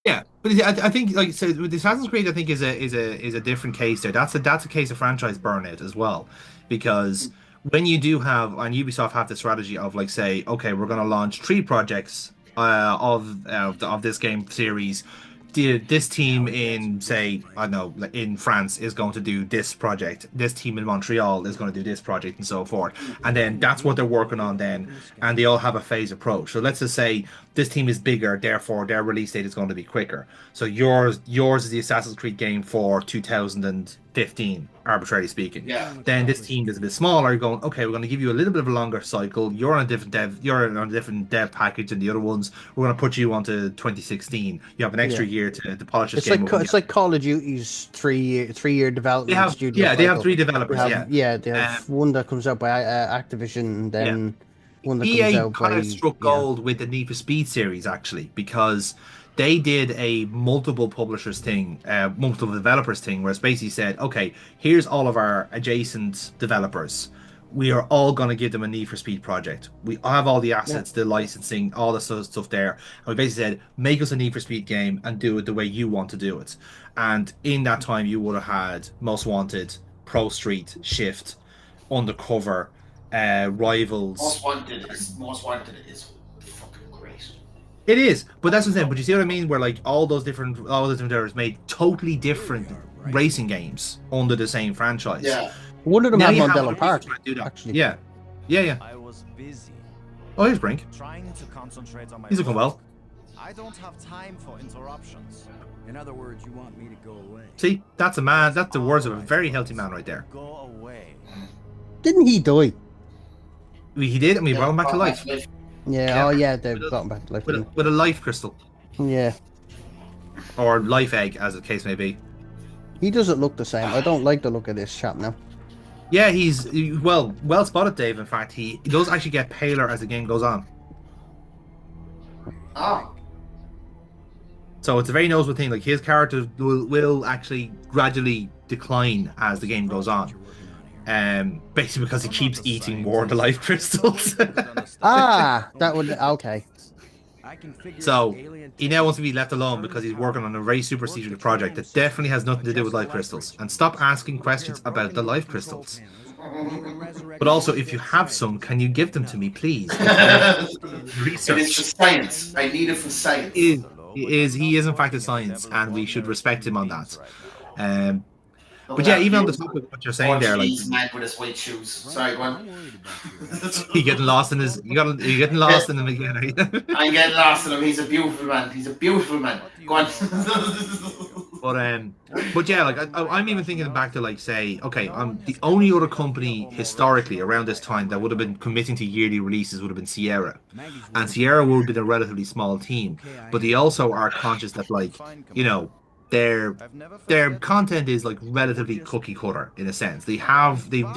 Yeah, but I think like so with Assassin's Creed, I think is a different case there. That's a case of franchise burnout as well, because when you do have and Ubisoft have the strategy of like say, okay, we're going to launch three projects of this game series. This team in say I don't know like, in France is going to do this project. This team in Montreal is going to do this project and so forth. And then that's what they're working on then, and they all have a phase approach. So let's just say this team is bigger, therefore their release date is going to be quicker. So yours is the Assassin's Creed game for 2015, arbitrarily speaking. Yeah. Then this team is a bit smaller. You're going, okay, we're going to give you a little bit of a longer cycle. You're on a different dev package than the other ones. We're going to put you onto 2016. You have an extra Yeah. year to polish this It's game like up. it's like Call of Duty's three year They development have studio yeah, they have cycle. three They developers. have they Um, have one that comes out by Activision, and yeah. then one that comes EA out kind by of struck gold with the Need for Speed series actually because they did a multiple publishers thing, multiple developers thing, where it's basically said, okay, here's all of our adjacent developers. We are all going to give them a Need for Speed project. We have all the yeah. assets, the licensing, all the sort of stuff there. And we basically said, make us a Need for Speed game and do it the way you want to do it. And in that time, you would have had Most Wanted, Pro Street, Shift, Undercover, Rivals. Most Wanted is fucking great. It is, but that's what I'm saying. But you see what I mean? Where like all the different drivers made totally different racing games under the same franchise. Yeah. One of them Now had you have Mandela other Park, people trying to do that. actually. Yeah, yeah, yeah. I was busy Oh, here's Brink. trying to concentrate on my He's looking work. well. I don't have time for interruptions. In other words, you want me to go away. See, that's a man. That's the words of a very healthy man right there. Go away. Didn't he die? He did, and we brought him back to life Yeah. Yeah. Oh yeah, they With a- got him back to life. with a, didn't with a life crystal they? Yeah. or life egg, as the case may be. He doesn't look the same. I don't like the look of this chap now. Yeah, well spotted, Dave. In fact, he does actually get paler as the game goes on. Oh. So it's a very noticeable thing. Like his character will actually gradually decline as the game goes on. Basically because he keeps eating more of the life crystals. Ah, that would okay. I can figure So out alien he now wants to be left alone because he's working on a very super secret project that definitely has nothing to do with life crystals. And stop asking questions about the life crystals. But also, if you have some, can you give them to me, please? It is for Research. science. I need it for science. He is in fact a science, and we should respect him on that. But yeah, even on the topic of what you're saying there, like Portuguese man with his white shoes. Sorry, go on. he getting lost in his, you getting lost in him again. Are you? I'm getting lost in him. He's a beautiful man. He's a beautiful man. Go on. But yeah, like I'm even thinking back to like say, okay, the only other company historically around this time that would have been committing to yearly releases would have been Sierra, and Sierra would have been a relatively small team, but they also are conscious that like you know their content is like relatively cookie cutter in a sense. They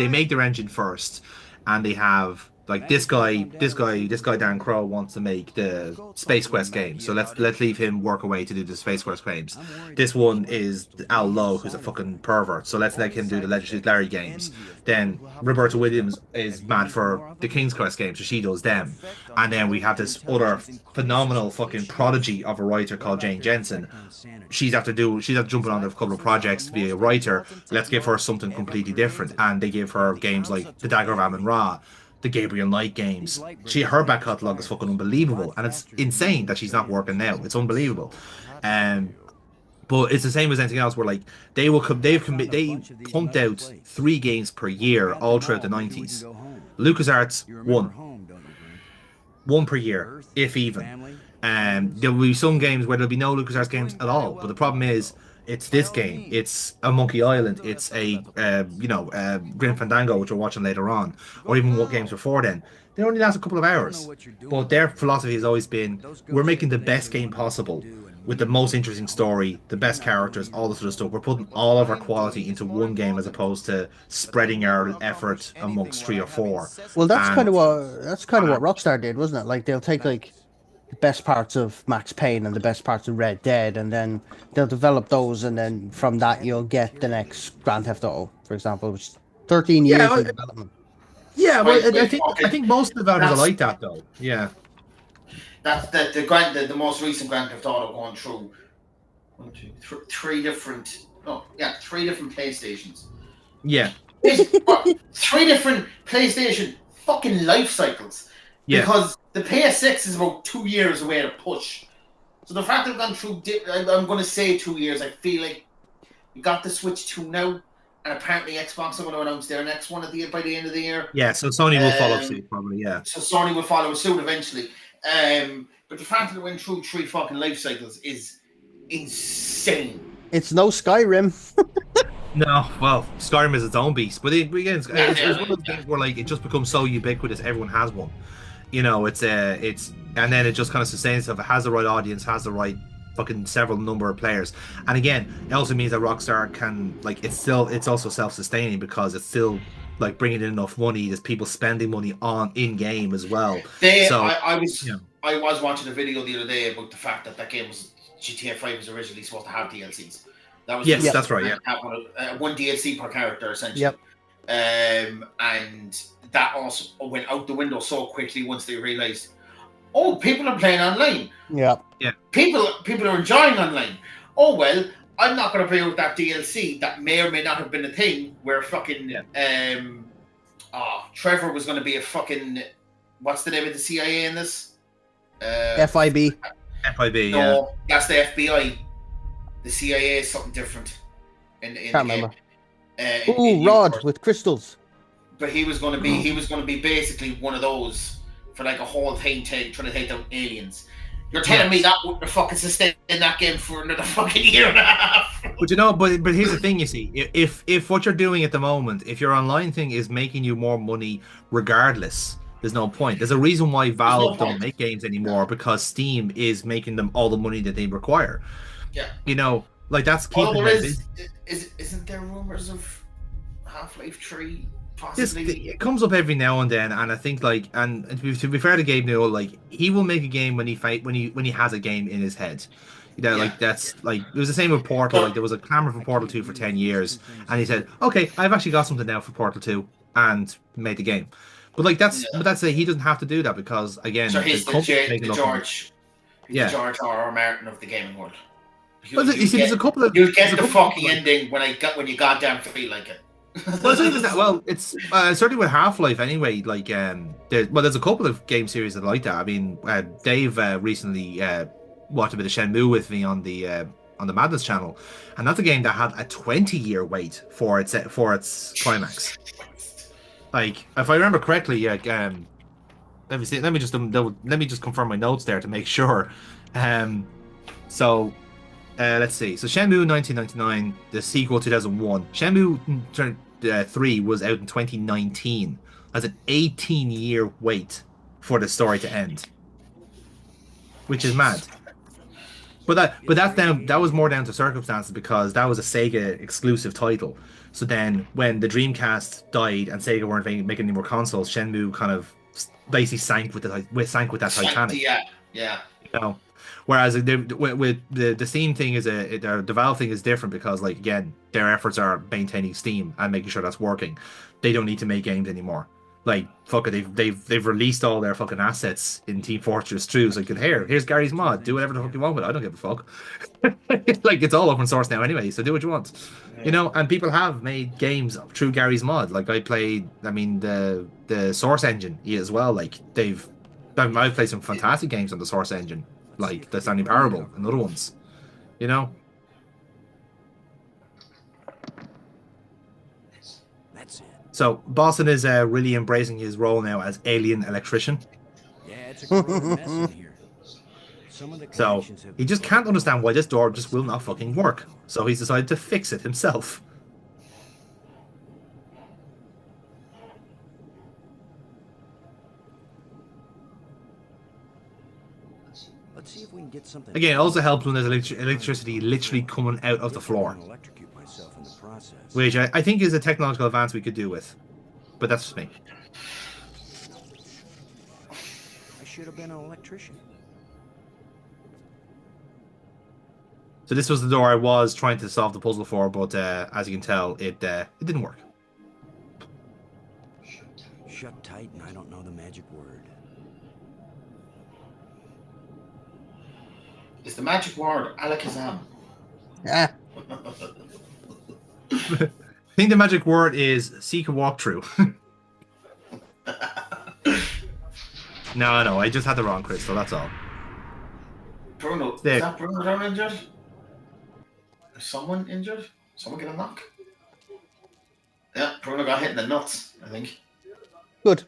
make their engine first, and they have like this guy Dan Crow wants to make the Space Quest game, so let's leave him work away to do the Space Quest games. This one is Al Lowe, who's a fucking pervert, so let's let him do the Legendary Larry games. Then Roberta Williams is mad for the King's Quest games, so she does them. And then we have this other phenomenal fucking prodigy of a writer called Jane Jensen. She's after jumping on a couple of projects to be a writer. Let's give her something completely different, and they give her games like The Dagger of Amun Ra, the Gabriel Knight games. Her back catalogue is fucking unbelievable, and it's insane that she's not working now. It's unbelievable. But it's the same as anything else. Where like they pumped out 3 games per year all throughout the 90s. LucasArts one per year, if even. There will be some games where there'll be no LucasArts games at all. But the problem is, it's this game. It's a Monkey Island. It's a Grim Fandango, which we're watching later on, or even what games before then. They only last a couple of hours. But their philosophy has always been, we're making the best game possible with the most interesting story, the best characters, all this sort of stuff. We're putting all of our quality into one game as opposed to spreading our effort amongst 3 or 4. Well, that's And- kind of what Rockstar did, wasn't it? Like they'll take like the best parts of Max Payne and the best parts of Red Dead, and then they'll develop those, and then from that you'll get the next Grand Theft Auto, for example, which is 13 years Yeah, in development. Yeah, well, Right, I wait, think okay. I think most developers are That's- like that though. Yeah. That's the most recent Grand Theft Auto going through three different PlayStations. Yeah. Three different PlayStation fucking life cycles. Yeah. Because the PS6 is about 2 years away to push. So the fact that I've gone through, I'm going to say 2 years. I feel like we got the Switch 2 now, and apparently Xbox are going to announce their next one by the end of the year. Yeah. So Sony will follow suit probably. Yeah. So Sony will follow suit eventually. But the fact that it went through 3 fucking life cycles is insane. It's no Skyrim. No, well, Skyrim is its own beast, but again, it's one of those Yeah. things where like it just becomes so ubiquitous, everyone has one. You know, it's and then it just kind of sustains itself. It has the right audience, has the right fucking several number of players, and again, it also means that Rockstar can like it's also self-sustaining because it's still like bringing in enough money. There's people spending money on in game as well. I was watching a video the other day about the fact that game was GTA 5 was originally supposed to have DLCs. That was that's right. Yeah, have one DLC per character essentially. Yep. And that also went out the window so quickly once they realized, oh, people are playing online. Yeah. People are enjoying online. Oh well, I'm not going to play with that DLC that may or may not have been a thing where fucking Trevor was going to be a fucking what's the name of the CIA in this? FIB. FIB. No, that's the FBI. The CIA is something different. In Can't the remember. game. Ooh, Rod with crystals. But he was going to be basically one of those for like a whole thing trying to take down aliens. You're telling me that wouldn't have fucking sustained that game for another fucking year and a half? But you know, but here's the thing, you see, if what you're doing at the moment, if your online thing is making you more money regardless, there's no point. There's a reason why Valve don't make games anymore because Steam is making them all the money that they require. Yeah. You know, like that's keeping them busy. Isn't there rumors of Half-Life 3 possibly? It comes up every now and then, and I think like, and to be fair to Gabe Newell, like he will make a game when he has a game in his head. You know, like that's like it was the same with Portal. Like there was a clamor for Portal 2 for 10 years, and he said, "Okay, I've actually got something now for Portal 2," and made the game. But like that's he doesn't have to do that because again, so he's the George R. Martin of the gaming world. There's a couple of you get the fucking ending when you goddamn feel like it. Well, it's certainly with Half-Life anyway. Like, there's a couple of game series that are like that. I mean, Dave recently watched a bit of Shenmue with me on the Madness channel, and that's a game that had a 20-year wait for its climax. Like, if I remember correctly, let me see. Let me just confirm my notes there to make sure. Let's see. So Shenmue 1999, the sequel 2001. Shenmue 3 was out in 2019. That's an 18-year wait for the story to end, which is mad. But that was more down to circumstances because that was a Sega exclusive title. So then when the Dreamcast died and Sega weren't making any more consoles, Shenmue kind of basically sank with that Titanic. Yeah. You know? Whereas with the Steam thing the Valve thing is different because like again their efforts are maintaining Steam and making sure that's working. They don't need to make games anymore. Like fuck it, they've released all their fucking assets in Team Fortress 2. So like here's Gary's mod. Do whatever the fuck you want with it. I don't give a fuck. Like it's all open source now anyway. So do what you want. You know, and people have made games through Gary's mod. Like I played, the Source Engine as well. Like I've played some fantastic games on the Source Engine. Like the Stanley Parable and other ones, you know. That's it. So Boston is really embracing his role now as alien electrician. Yeah, it's a growing mess in here. Some of the So connections have he just can't understand why this door just will not fucking work. So he's decided to fix it himself. Let's see if we can get something. Again, it also helps when there's electricity literally coming out of the floor, Electrocute myself in the process. which I think is a technological advance we could do with. But that's just me. I should have been an electrician. So this was the door I was trying to solve the puzzle for, but as you can tell, it didn't work. Shut right, and I don't know the magic word. Is the magic word Alakazam? Yeah. I think the magic word is seek a walkthrough. No, I just had the wrong crystal. That's all. Bruno, is There. that Bruno down injured? Is someone injured? Someone get a knock? Yeah, Bruno got hit in the nuts, I think. Good.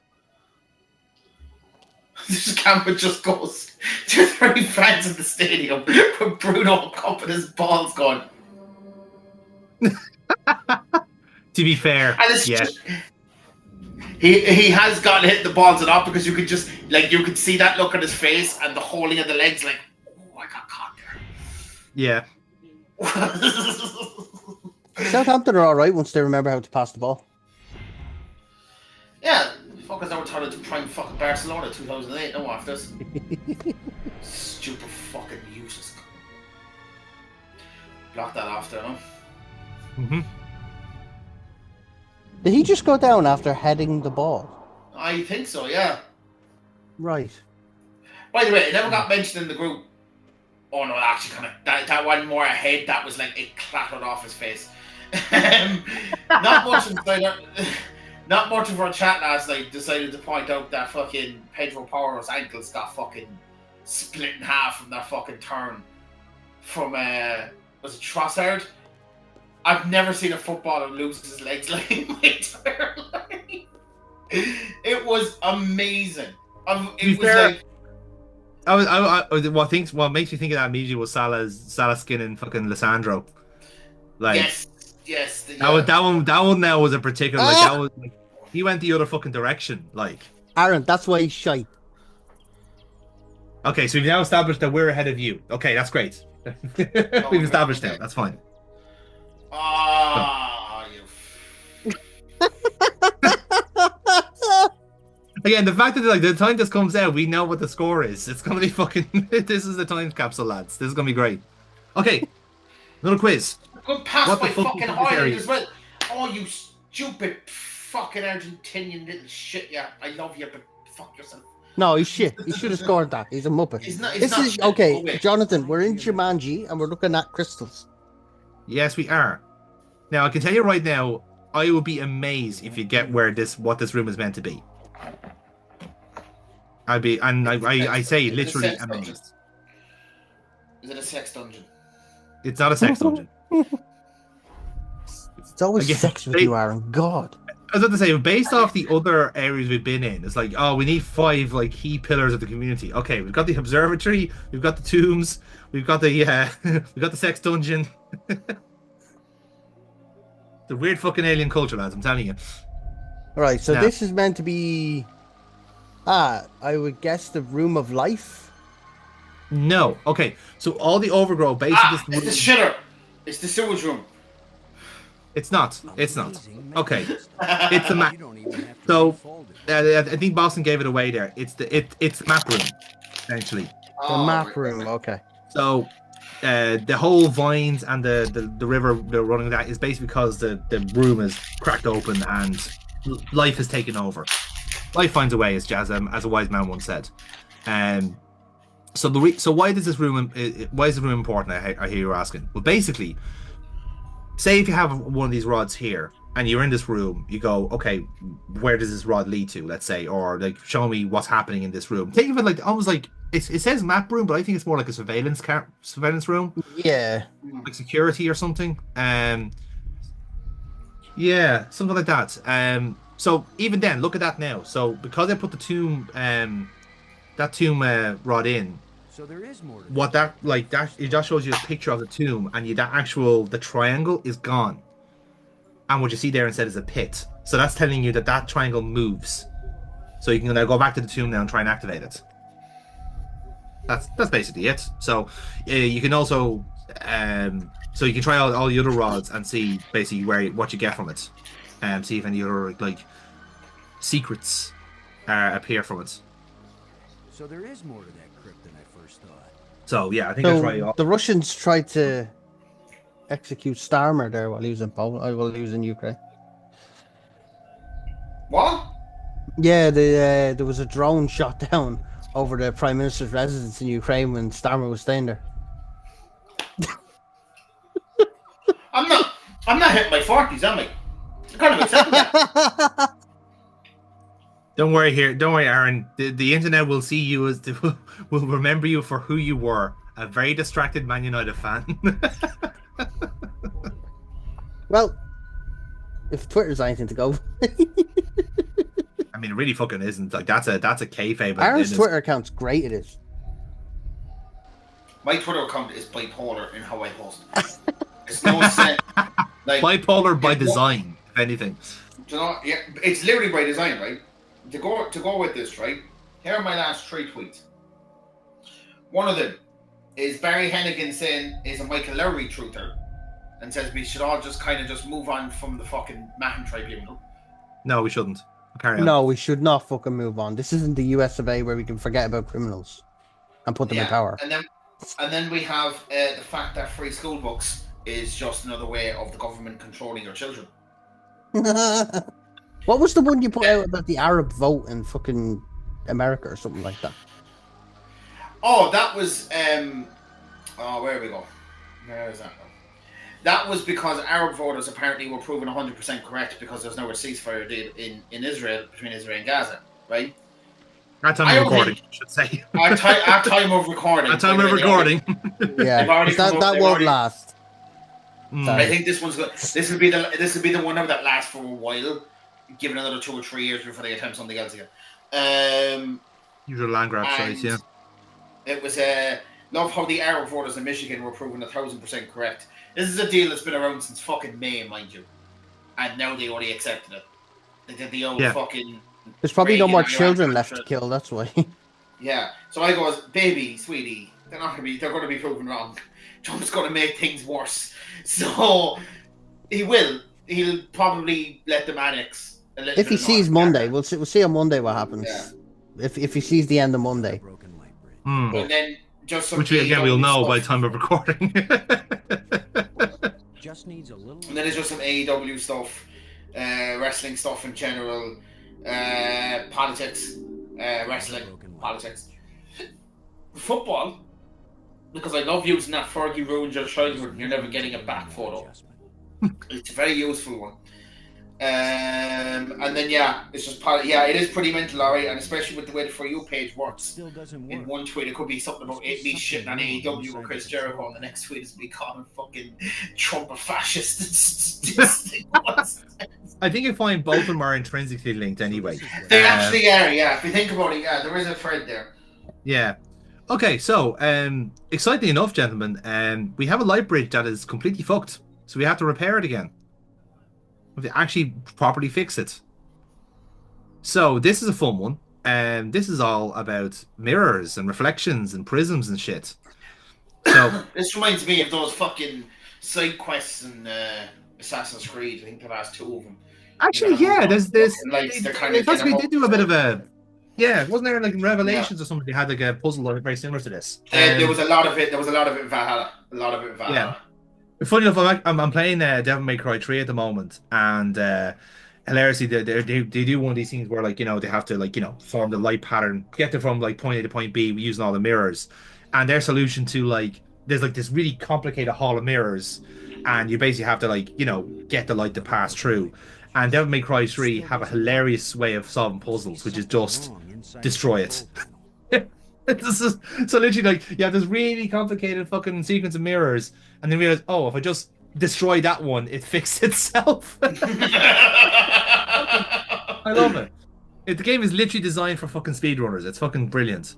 This camera just goes to 30 fans in the stadium with Bruno cupping his balls going. To be fair, And it's yeah. just, he has gotten hit the balls enough because you could just you could see that look on his face and the holding of the legs like, oh, I got caught Yeah. there. Southampton are all right once they remember how to pass the ball. Yeah, fuckers never turned into prime fucking Barcelona 2008. No after this. Stupid fucking useless. Block that off there, no? Mm-hmm. Did he just go down after heading the ball? I think so, yeah. Right. By the way, it never got mentioned in the group. Oh no, actually, kind of that one more ahead. That was like it clattered off his face. Not much inside. Not much of our chat last night decided to point out that fucking Pedro Porro's ankles got fucking split in half from that fucking turn from was it Trossard? I've never seen a footballer lose his legs like in my entire life. It was amazing. It was fair, like what makes you think of that immediately was Salah's skin and fucking Lissandro. Like yes. that one now was a particular like that was like, he went the other fucking direction. Like Aaron, that's why he's shite. okay, so we've now established that we're ahead of you. Okay, that's great. We've established that. That's fine. Ah, you. Again, the fact that like the time this comes out, we know what the score is. It's gonna be fucking. This is the time capsule, lads. This is gonna be great. Okay, another quiz. Good pass What the by fuck fucking is this Ireland area? as well. Oh, you stupid fucking Argentinian little shit! Yeah, I love you, but fuck yourself. No, he's shit. He should have scored that. He's a muppet. He's not. This is shit. okay, Oh, wait. Jonathan. We're in Jumanji and we're looking at crystals. Yes, we are. Now I can tell you right now, I will be amazed if you get what this room is meant to be. I say Is it a literally sex dungeon? amazed. Is it a sex dungeon? It's not a sex dungeon. It's always Again, sex with you, Aaron. God. I was about to say, based off the other areas we've been in, it's like, oh, we need 5 like key pillars of the community. Okay, we've got the observatory, we've got the tombs, we've got the we've got the sex dungeon. The weird fucking alien culture, lads. I'm telling you. All right, so Now- this is meant to be. I would guess the room of life. No. Okay. So all the overgrowth, basically, It's the shitter. It's the sewage room. It's not. It's not. Amazing Okay. magic. It's a map. You don't even have to So, unfold it. I think Boston gave it away there. It's the map room, essentially. The Oh, map right, room. right. Okay. So the whole vines and the river they're running that is basically because the room is cracked open and life has taken over. Life finds a way, as a wise man once said. So why is this room important? I hear you asking. Well, basically, say if you have one of these rods here and you're in this room, you go, okay, where does this rod lead to? Let's say, or like, show me what's happening in this room. Think of it like almost like it says map room, but I think it's more like a surveillance room, Yeah. like security or something. Yeah, something like that. So even then, look at that now. So because I put the tomb rod in, So there is more to what that it just shows you a picture of the tomb, and the triangle is gone, and what you see there instead is a pit. So that's telling you that triangle moves. So you can now go back to the tomb now and try and activate it. That's basically it. So you can also so you can try out all the other rods and see basically what you get from it, and see if any other like secrets appear from it. So there is more to that crypt than I first thought. So yeah, I think I'll try So all. the Russians tried to execute Starmer there while he was in Poland. While he was in Ukraine. What? Yeah, there was a drone shot down over the Prime Minister's residence in Ukraine when Starmer was staying there. I'm not hitting my 40s, am I? I kind of accepted that. Don't worry here. Don't worry, Aaron. The internet will see you as will remember you for who you were, a very distracted Man United fan. Well, if Twitter's anything to go, I mean, it really fucking isn't. Like that's a kayfabe. Aaron's Twitter account's great. It is. My Twitter account is bipolar in how I post. It's no sense. Like, Bipolar by it's design, if anything. Do you know? Yeah, it's literally by design, right? To go with this, right? Here are my last 3 tweets. One of them is Barry Hennigan saying is a Michael Lowry truther, and says we should all just kind of just move on from the fucking Mahon tribunal. No, we shouldn't. Carry on. No, we should not fucking move on. This isn't the US of A where we can forget about criminals and put them in power. And then we have the fact that free school books is just another way of the government controlling your children. What was the one you put out about the Arab vote in fucking America or something like that? Oh, that was where we go? Where is that? That was because Arab voters apparently were proven 100% correct because there's no ceasefire deal in Israel between Israel and Gaza, right? At time of recording, I should say. At time of recording. At time of recording. Yeah, that won't last. I think this one's good. This will be the one that lasts for a while. Give it another 2 or 3 years before they attempt something else again. Usual land grab size, yeah. It was love how the Arab voters in Michigan were proven 1,000% correct. This is a deal that's been around since fucking May, mind you, and now they already accepted it. They did the old fucking. There's probably no more children left to kill. That's why. Yeah. So I go, baby, sweetie, they're going to be proven wrong. Trump's going to make things worse. So he'll probably let them annex. If he sees Monday, we'll see on Monday what happens. Yeah. If he sees the end of Monday. And then just some which we'll know by the time of recording. Just needs a little. And then it's just some AEW stuff, wrestling stuff in general, politics, wrestling, politics, football. Because I love using that Fergie ruined your childhood and you're never getting it back photo. It's a very useful one. And then it's just it is pretty mental, alright, and especially with the way the For You page works. In one tweet it could be something about me shitting on AEW or Chris Jericho, and the next tweet is me calling fucking Trump a fascist. I think you find both of them are intrinsically linked anyway. They actually are, yeah. If you think about it, there is a thread there. Yeah. Okay, so excitingly enough, gentlemen, we have a light bridge that is completely fucked, so we have to repair it again. We have to actually properly fix it. So this is a fun one, and this is all about mirrors and reflections and prisms and shit. So this reminds me of those fucking side quests in Assassin's Creed. I think the last 2 of them. Actually, there's this. They did do a bit of a. Yeah, wasn't there like in Revelations or something? They had like a puzzle very similar to this. There was a lot of it. There was a lot of it in Valhalla. Yeah. Funny enough, I'm playing Devil May Cry 3 at the moment, and hilariously, they do one of these things where, like, you know, they have to, like, you know, form the light pattern, get them from like point A to point B using all the mirrors, and their solution to, like, there's like this really complicated hall of mirrors, and you basically have to, like, you know, get the light to pass through. And Devil May Cry 3 have a hilarious way of solving puzzles, which is just destroy it. So literally, like, you have this really complicated fucking sequence of mirrors, and then realize, oh, if I just destroy that one, it fixed itself. I love it. The game is literally designed for fucking speedrunners. It's fucking brilliant.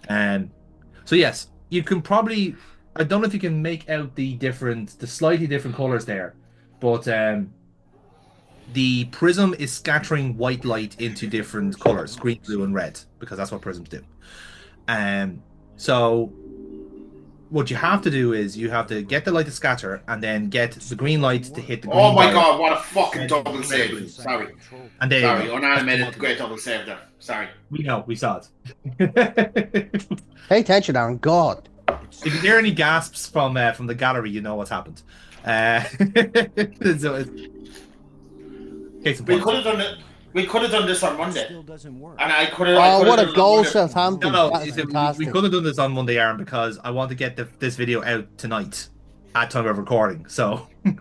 So yes, you can probably, I don't know if you can make out the slightly different colors there, but the prism is scattering white light into different colors, green, blue, and red, because that's what prisms do. So what you have to do is you have to get the light to scatter and then get the green light to hit the green Oh my light. god, what a fucking double save. Sorry. And then Sorry, unanimated, great double save there. Sorry. We saw it. Pay attention, Aaron. God. If you hear any gasps from the gallery, you know what's happened. So We could have done it. We could have done this on It Monday, still doesn't work. and I could have. Oh, what a goal, Southampton! No, That's it's- we fantastic. could have done this on Monday, Aaron, because I want to get this video out tonight at time of recording. So, Right,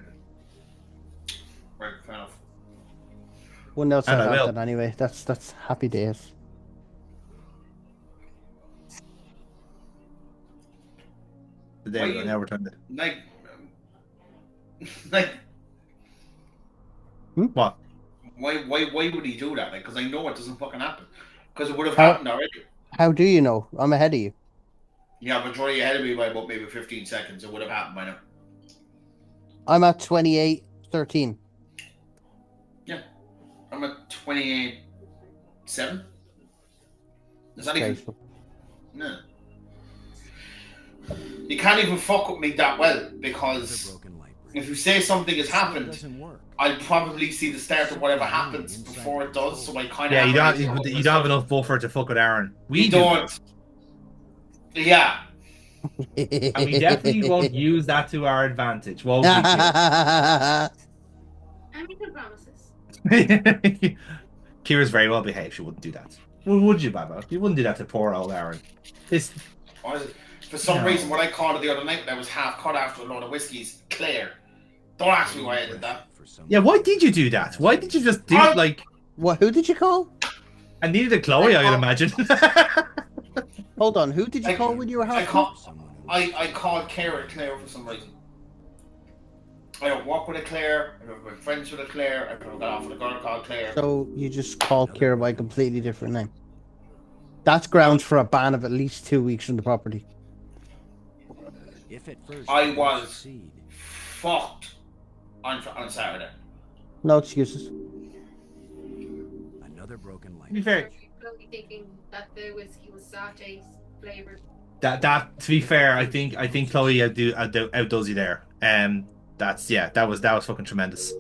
fair enough. 1-0 And I will. Southampton. Anyway, that's happy days. there we go. Why you- Now we're trying to. Like, like, What? why would he do that? Like, because I know it doesn't fucking happen. Because it would have How- happened already. How do you know? I'm ahead of you. Yeah, but you're ahead of me by about maybe 15 seconds. It would have happened by now. I'm at 28-13. I'm at 28-7. Is that Okay, even? so- No. You can't even fuck with me that well Another because broken light bridge. if you say something has Still happened, doesn't work. I'll probably see the start of whatever happens before it does. So I kind of Yeah, you don't have enough buffer to fuck with Aaron. We do. don't. Yeah. And we definitely won't use that to our advantage, won't we? I make no promises. Kira's very well behaved. She wouldn't do that. Well, would you, Baba? You wouldn't do that to poor old Aaron. This. For some No. reason, what I called it the other night when I was half cut after a load of whiskies, Claire. Don't ask me why I did that. For some Yeah, why did you do that? Why did you just do like? What? Who did you call? I needed a Chloe, I'd imagine. Hold on. Who did you call when you were I half? call- someone who- I called Claire for some reason. I don't work with a Claire. I don't have friends with a Claire. I don't got off with a girl called Claire. So you just called Kira by a completely different name. That's grounds for a ban of at least 2 weeks from the property. If at first I you was- succeed, Fucked on Saturday. No excuses. another broken light. To be fair, Probably thinking that the whiskey was satay flavored. that to be fair, I think Chloe outdoes you there. That was fucking tremendous.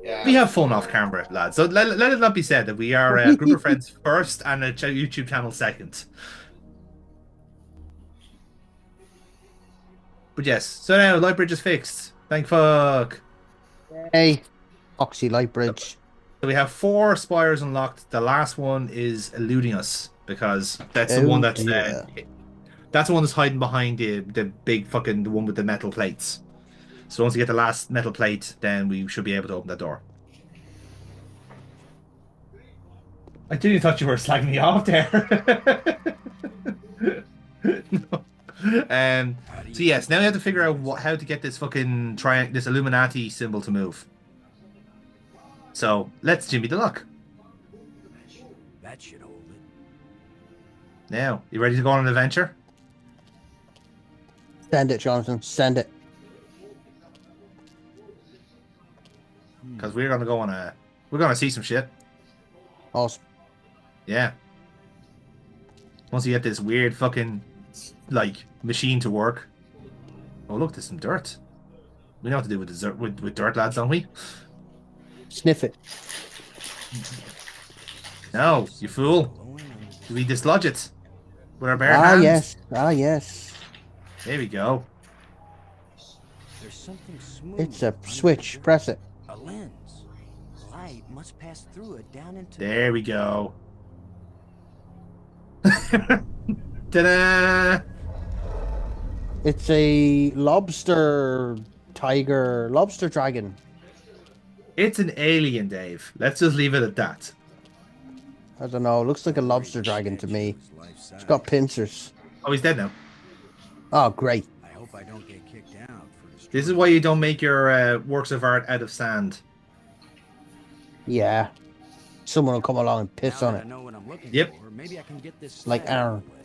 Yeah. We have fun off camera, lads. So let it not be said that we are a group of friends first and a YouTube channel second. But yes, so now Lightbridge is fixed. Thank fuck. Hey, Oxy Lightbridge. So we have 4 spires unlocked. The last one is eluding us because that's the Oh, one that's dear. that's the one that's hiding behind the big fucking the one with the metal plates. So once we get the last metal plate, then we should be able to open that door. I didn't thought you were slagging me off there. No. So yes, now we have to figure out how to get this fucking this Illuminati symbol to move. So let's Jimmy the luck. That should hold it. Now, you ready to go on an adventure? Send it, Jonathan. Send it. Because we're gonna go on we're gonna see some shit. Awesome. Yeah. Once you get this weird fucking like machine to work. Oh look, there's some dirt. We know what to do with dessert with dirt, lads, don't we? Sniff it. No, you fool. Blowing on the We dislodge it with our bare Ah, hands. yes. Ah, yes. There we go. There's something smooth. It's a under switch. the Press it. dirt. A lens. Light must pass through it down into. There we go. Ta-da! It's a lobster dragon. It's an alien, Dave. Let's just leave it at that. I don't know. It looks like a lobster dragon to me. It's got pincers. Oh, he's dead now. Oh, great. I hope I don't get kicked out for destroying. This is why you don't make your works of art out of sand. Yeah. Someone will come along and piss Now on that it. I know what I'm looking Yep. for, maybe I can get this Like slab out of Aaron. the way.